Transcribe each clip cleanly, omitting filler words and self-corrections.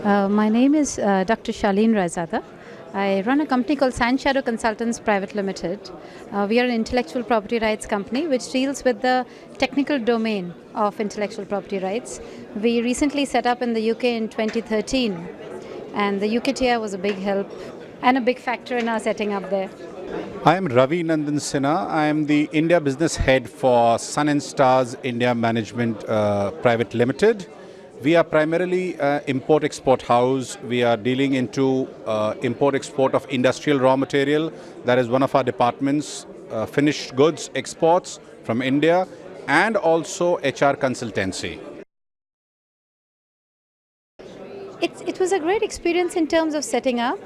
My name is Dr. Shaleen Raizada. I run a company called Sand Shadow Consultants Private Limited. We are an intellectual property rights company which deals with the technical domain of intellectual property rights. We recently set up in the UK in 2013, and the UKTI was a big help and a big factor in our setting up there. I am Ravi Nandan Sinha. I am the India Business Head for Sun and Stars India Management Private Limited. We are primarily an import-export house. We are dealing into import-export of industrial raw material. That is one of our departments, finished goods exports from India, and also HR consultancy. It was a great experience in terms of setting up.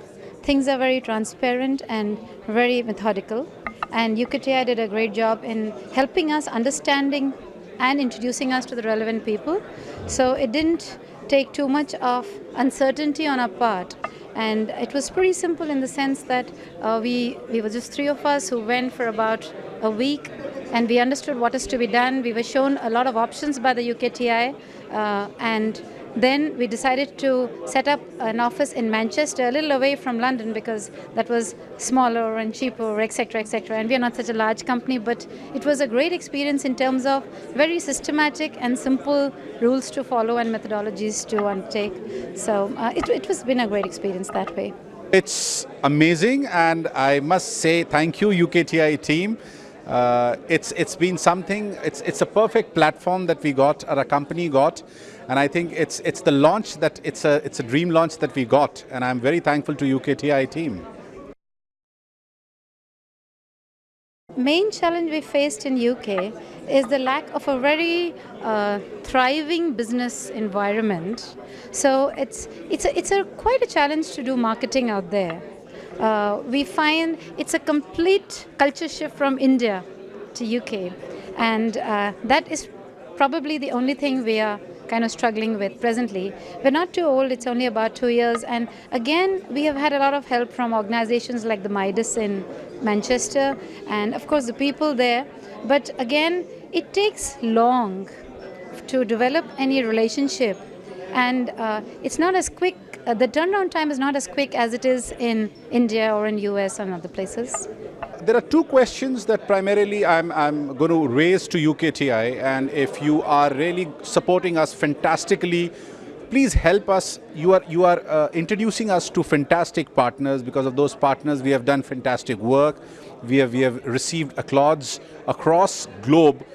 Things are very transparent and very methodical, and UKTI did a great job in helping us understanding and introducing us to the relevant people. So it didn't take too much of uncertainty on our part, and it was pretty simple in the sense that we were just three of us who went for about a week, and we understood what is to be done. We were shown a lot of options by the UKTI, and then we decided to set up an office in Manchester, a little away from London, because that was smaller and cheaper, etc., etc. And we are not such a large company, but it was a great experience in terms of very systematic and simple rules to follow and methodologies to undertake. So it was been a great experience that way. It's amazing, and I must say thank you, UKTI team. It's been something. It's a perfect platform that we got, or a company got, and I think it's the launch that it's a dream launch that we got, and I'm very thankful to UKTI team. Main challenge we faced in UK is the lack of a very thriving business environment. So it's quite a challenge to do marketing out there. We find it's a complete culture shift from India to UK, and that is probably the only thing we are kind of struggling with presently. We're not too old, it's only about 2 years, and again we have had a lot of help from organizations like the Midas in Manchester and of course the people there, but again it takes long to develop any relationship, and it's not as quick. The turnaround time is not as quick as it is in India or in US and other places. There are two questions that primarily I'm going to raise to UKTI, and if you are really supporting us fantastically, please help us. You are introducing us to fantastic partners. Because of those partners, we have done fantastic work. We have received accolades across globe.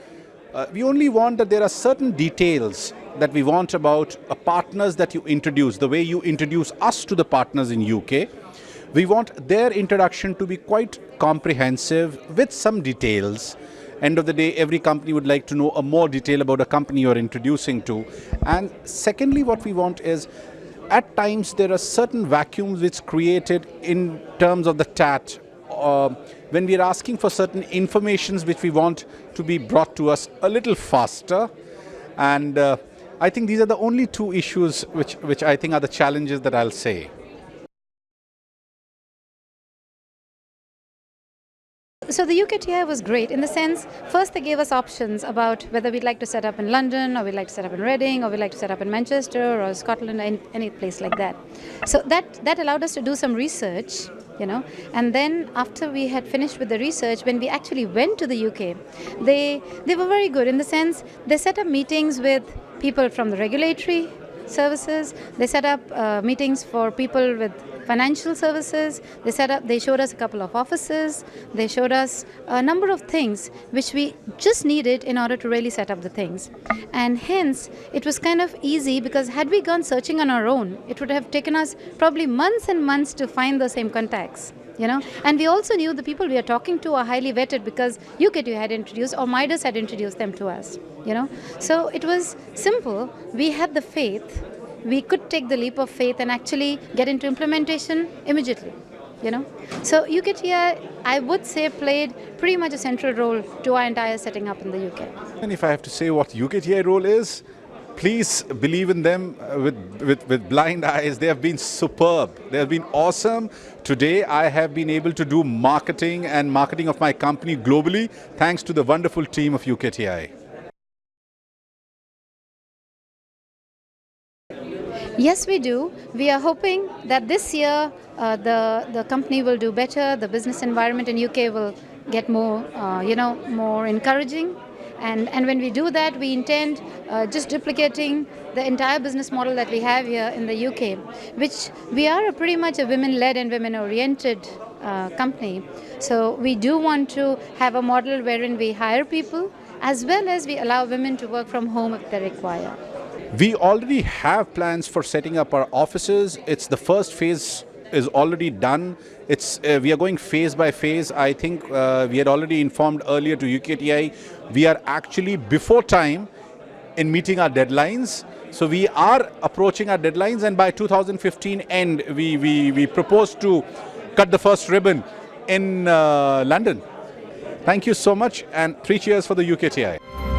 We only want that there are certain details that we want about partners that you introduce, the way you introduce us to the partners in UK. We want their introduction to be quite comprehensive with some details. End of the day, every company would like to know a more detail about a company you're introducing to. And secondly, what we want is, at times there are certain vacuums which created in terms of the TAT, when we are asking for certain informations which we want to be brought to us a little faster. And I think these are the only two issues which I think are the challenges that I'll say. So the UKTI was great in the sense, first they gave us options about whether we'd like to set up in London, or we'd like to set up in Reading, or we'd like to set up in Manchester or Scotland, any place like that. So that allowed us to do some research, and then after we had finished with the research, when we actually went to the UK, they were very good in the sense they set up meetings with people from the regulatory services, they set up meetings for people with financial services, they showed us a couple of offices, they showed us a number of things which we just needed in order to really set up the things. And hence, it was kind of easy, because had we gone searching on our own, it would have taken us probably months and months to find the same contacts. And we also knew the people we are talking to are highly vetted, because UKTI had introduced, or Midas had introduced them to us. So it was simple. We had the faith. We could take the leap of faith and actually get into implementation immediately. So UKTI, I would say, played pretty much a central role to our entire setting up in the UK. And if I have to say what UKTI role is, please believe in them with blind eyes. They have been superb. They have been awesome. Today, I have been able to do marketing of my company globally, thanks to the wonderful team of UKTI. Yes, we do. We are hoping that this year the company will do better. The business environment in UK will get more more encouraging, and when we do that, we intend just duplicating the entire business model that we have here in the UK, which we are pretty much a women-led and women-oriented company. So we do want to have a model wherein we hire people as well as we allow women to work from home if they require. We already have plans for setting up our offices. It's the first phase is already done. It's we are going phase by phase. I think we had already informed earlier to UKTI. We are actually before time in meeting our deadlines. So we are approaching our deadlines, and by 2015 end, we propose to cut the first ribbon in London. Thank you so much, and 3 cheers for the UKTI.